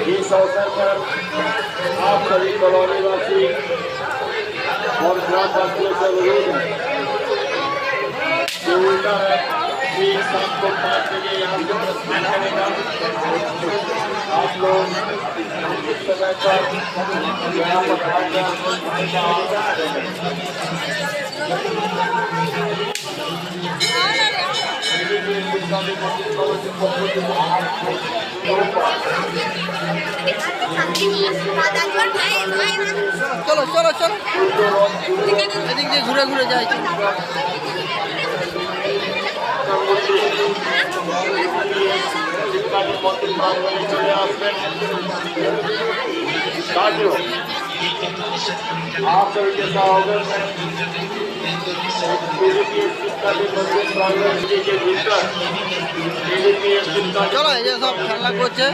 इस अवसर पर आप सभी कॉलोनी वासी और ग्रामवासियों से अनुरोध है कि उल्टा है ठीक शाम को 5 बजे यहाँ से प्रस्थान करेगा। आप लोग इस समय पर यहाँ पर चलो चलो चलो এদিক দিয়ে ঘুরে ঘুরে যাই। आप सभी के स्वागत है চলো এই যে সব খেলা করছে।